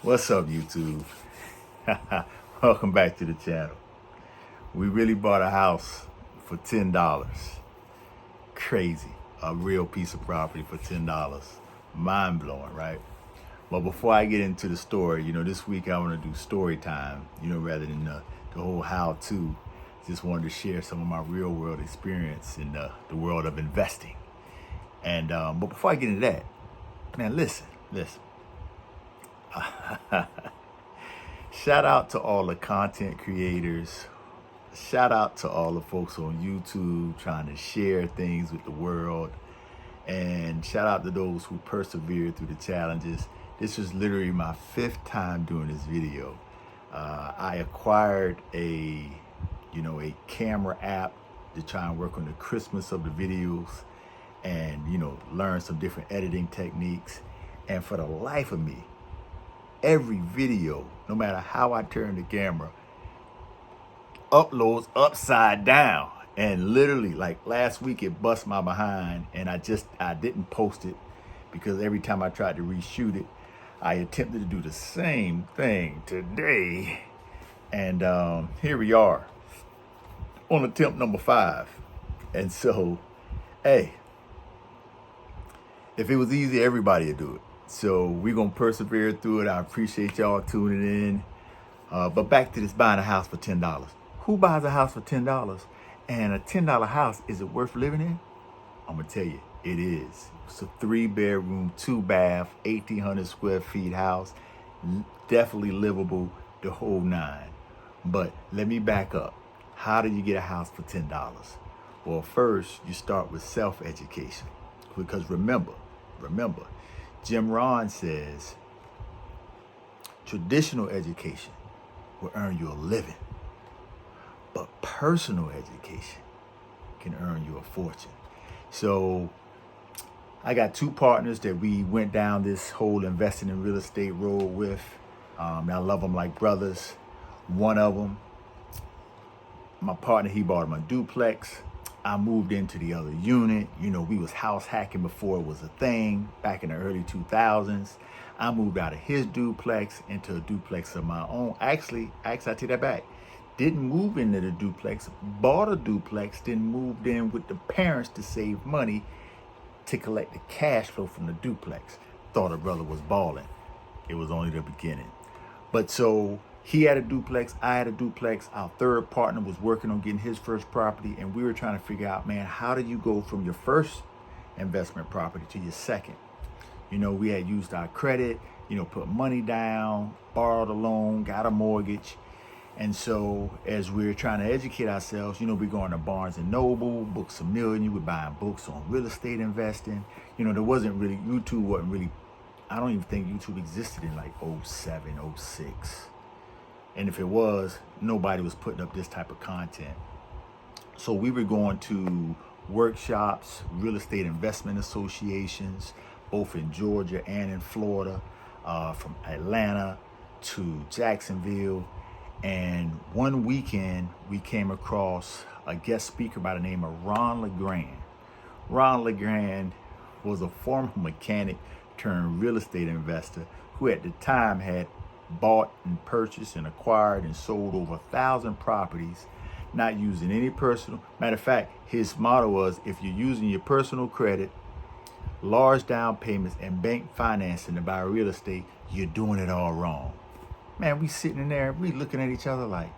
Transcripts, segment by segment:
What's up, YouTube? Welcome back to the channel. We really bought a house for $10. Crazy. A real piece of property for $10. Mind blowing, right? But before I get into the story, this week I want to do story time, rather than the whole how-to. Just wanted to share some of my real world experience in the world of investing. And but before I get into that, man, listen. Shout out to all the content creators. Shout out to all the folks on YouTube trying to share things with the world. And shout out to those who persevered through the challenges. This was literally my 5th time doing this video. I acquired a camera app to try and work on the crispness of the videos and, learn some different editing techniques. And for the life of me, every video, no matter how I turn the camera, uploads upside down. And literally, like last week, it bust my behind, and I didn't post it because every time I tried to reshoot it, I attempted to do the same thing today. And here we are on attempt number 5. And so, hey, if it was easy, everybody would do it. So we're going to persevere through it. I appreciate y'all tuning in. But back to this buying a house for $10. Who buys a house for $10? And a $10 house, is it worth living in? I'm going to tell you, it is. It's a 3-bedroom, 2-bath, 1,800 square feet house. Definitely livable, the whole 9. But let me back up. How do you get a house for $10? Well, first, you start with self-education. Because remember, Jim Rohn says traditional education will earn you a living, but personal education can earn you a fortune. So I got 2 partners that we went down this whole investing in real estate road with. I love them like brothers. One of them, my partner, he bought him a duplex. I moved into the other unit. We was house hacking before it was a thing back in the early 2000s. I moved out of his duplex into a duplex of my own. Actually, I take that back. Didn't move into the duplex, bought a duplex, then moved in with the parents to save money to collect the cash flow from the duplex. Thought a brother was balling. It was only the beginning. But so he had a duplex, I had a duplex. Our 3rd partner was working on getting his first property, and we were trying to figure out, man, how do you go from your first investment property to your second? We had used our credit, put money down, borrowed a loan, got a mortgage. And so as we were trying to educate ourselves, we're going to Barnes and Noble, Books A Million, we're buying books on real estate investing. There wasn't really, YouTube wasn't really, I don't even think YouTube existed in like 07, 06. And if it was, nobody was putting up this type of content. So we were going to workshops, real estate investment associations, both in Georgia and in Florida, from Atlanta to Jacksonville. And one weekend, we came across a guest speaker by the name of Ron LeGrand. Ron LeGrand was a former mechanic turned real estate investor who at the time had bought and purchased and acquired and sold over 1,000 properties, not using any personal. Matter of fact, his motto was, if you're using your personal credit, large down payments, and bank financing to buy real estate, you're doing it all wrong. Man, we sitting in there, we looking at each other like,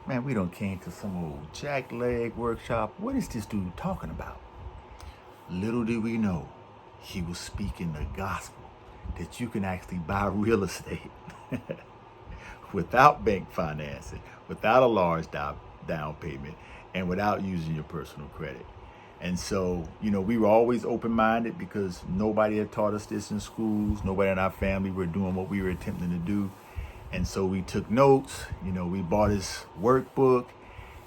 man, we done came to some old jackleg workshop. What is this dude talking about? Little did we know, he was speaking the gospel, that you can actually buy real estate without bank financing, without a large down payment, and without using your personal credit. And so, we were always open-minded because nobody had taught us this in schools. Nobody in our family were doing what we were attempting to do. And so we took notes, we bought his workbook,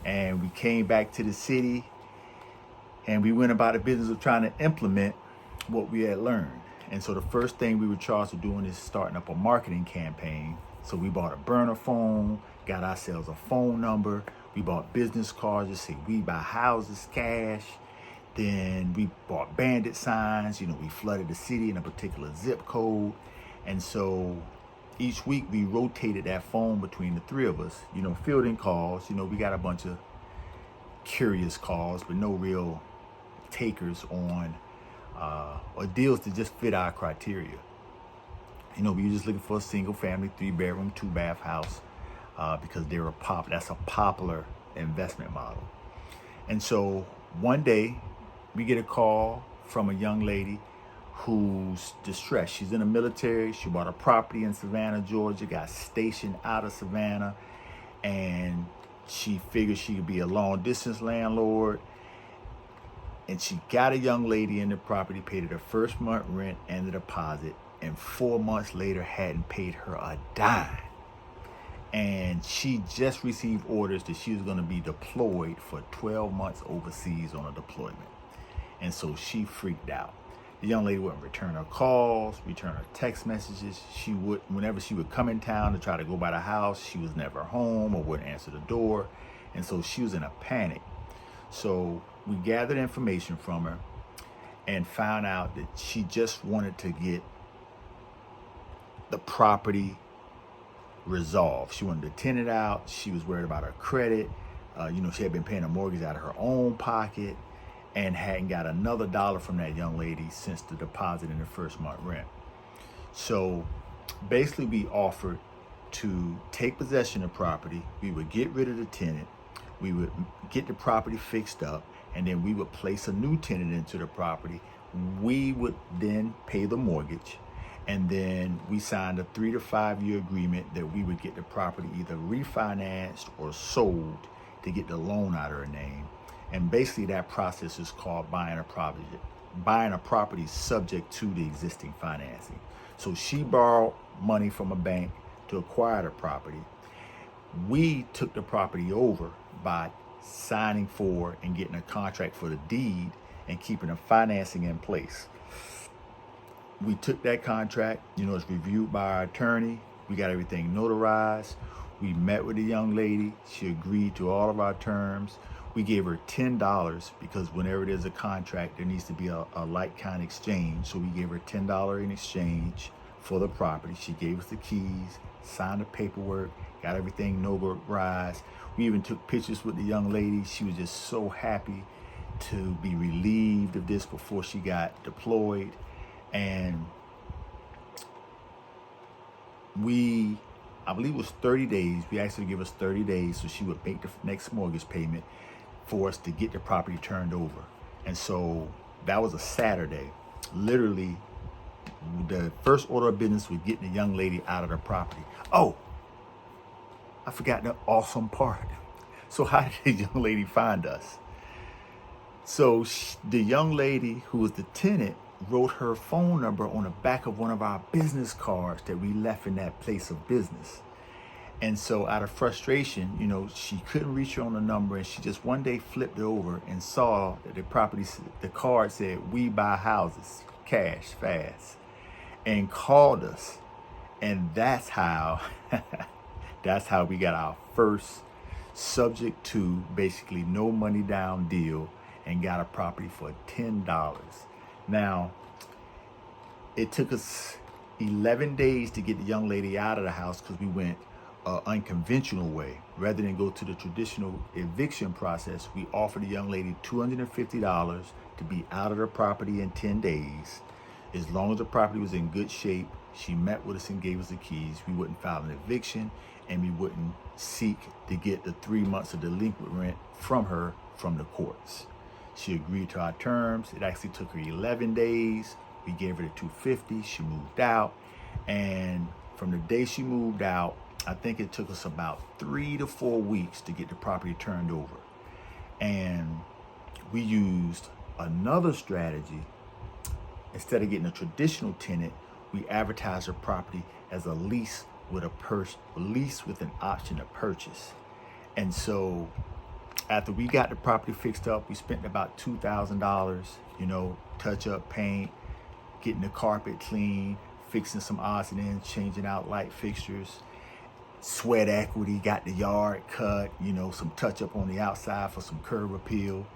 and we came back to the city, and we went about the business of trying to implement what we had learned. And so the first thing we were charged with doing is starting up a marketing campaign. So we bought a burner phone, got ourselves a phone number. We bought business cards that say we buy houses cash. Then we bought bandit signs. We flooded the city in a particular zip code. And so each week we rotated that phone between the three of us, fielding calls. We got a bunch of curious calls, but no real takers on or deals that just fit our criteria. We were just looking for a single family, 3-bedroom, 2-bath house because that's a popular investment model. And so one day we get a call from a young lady who's distressed. She's in the military. She bought a property in Savannah, Georgia, got stationed out of Savannah, and she figured she could be a long distance landlord. And she got a young lady in the property, paid her the first month rent and the deposit, and 4 months later hadn't paid her a dime. And she just received orders that she was going to be deployed for 12 months overseas on a deployment. And so she freaked out. The young lady wouldn't return her calls, return her text messages. Whenever she would come in town to try to go by the house, she was never home or wouldn't answer the door. And so she was in a panic. So we gathered information from her and found out that she just wanted to get the property resolved. She wanted to tenant out. She was worried about her credit. She had been paying a mortgage out of her own pocket and hadn't got another dollar from that young lady since the deposit in the first month rent. So basically we offered to take possession of property. We would get rid of the tenant. We would get the property fixed up, and then we would place a new tenant into the property. We would then pay the mortgage. And then we signed a 3 to 5 year agreement that we would get the property either refinanced or sold to get the loan out of her name. And basically that process is called buying a property subject to the existing financing. So she borrowed money from a bank to acquire the property. We took the property over by signing for and getting a contract for the deed and keeping the financing in place. We took that contract, it's reviewed by our attorney. We got everything notarized. We met with the young lady. She agreed to all of our terms. We gave her $10 because whenever there's a contract, there needs to be a like-kind exchange. So we gave her $10 in exchange for the property. She gave us the keys, signed the paperwork, got everything notarized. We even took pictures with the young lady. She was just so happy to be relieved of this before she got deployed. And I believe it was 30 days. We asked her to give us 30 days so she would make the next mortgage payment for us to get the property turned over. And so that was a Saturday. Literally, the first order of business was getting the young lady out of the property. Oh, I forgot the awesome part. So how did the young lady find us? So the young lady who was the tenant wrote her phone number on the back of one of our business cards that we left in that place of business. And so out of frustration, she couldn't reach her on the number, and she just one day flipped it over and saw that the card said, "We buy houses, cash, fast," and called us. And that's how we got our first subject to basically no money down deal and got a property for $10. Now, it took us 11 days to get the young lady out of the house because we went unconventional way. Rather than go to the traditional eviction process, we offered the young lady $250 to be out of the property in 10 days. As long as the property was in good shape, she met with us and gave us the keys. We wouldn't file an eviction, and we wouldn't seek to get the 3 months of delinquent rent from her from the courts. She agreed to our terms. It actually took her 11 days. We gave her the $250. She moved out. And from the day she moved out, I think it took us about 3 to 4 weeks to get the property turned over. And we used another strategy. Instead of getting a traditional tenant, we advertised her property as a lease with an option to purchase. And so after we got the property fixed up, we spent about $2,000, touch up paint, getting the carpet clean, fixing some odds and ends, changing out light fixtures, sweat equity, got the yard cut, some touch up on the outside for some curb appeal.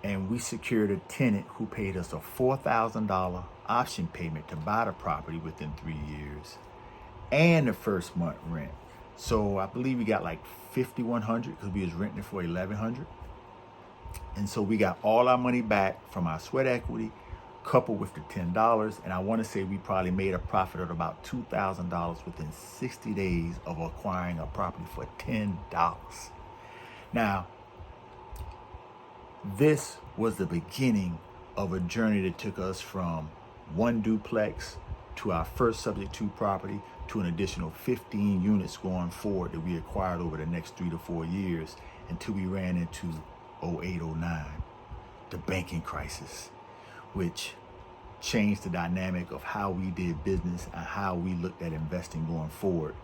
and we secured a tenant who paid us a $4,000 option payment to buy the property within 3 years and the first month rent. So I believe we got like $5,100 because we was renting it for $1,100. And so we got all our money back from our sweat equity coupled with the $10. And I want to say we probably made a profit of about $2,000 within 60 days of acquiring a property for $10. Now, this was the beginning of a journey that took us from one duplex to our first subject to property to an additional 15 units going forward that we acquired over the next 3 to 4 years until we ran into 08, 09, the banking crisis, which changed the dynamic of how we did business and how we looked at investing going forward.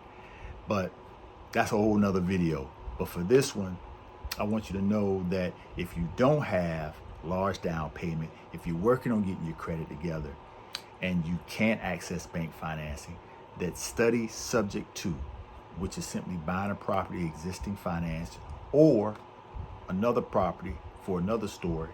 But that's a whole nother video. But for this one, I want you to know that if you don't have large down payment, if you're working on getting your credit together and you can't access bank financing, that study subject to, which is simply buying a property existing finance or another property for another story.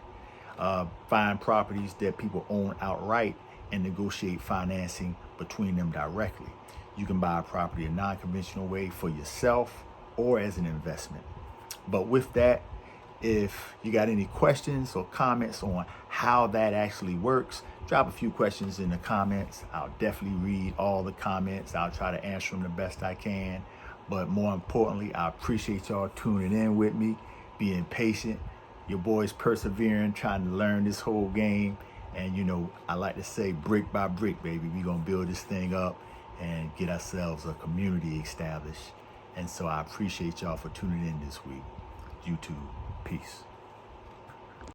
Find properties that people own outright and negotiate financing between them directly. You can buy a property a non-conventional way for yourself or as an investment. But with that, if you got any questions or comments on how that actually works, drop a few questions in the comments. I'll definitely read all the comments. I'll try to answer them the best I can. But more importantly, I appreciate y'all tuning in with me, being patient. Your boy's persevering, trying to learn this whole game. And, you know, I like to say brick by brick, baby, we're going to build this thing up and get ourselves a community established. And so I appreciate y'all for tuning in this week. YouTube. Peace.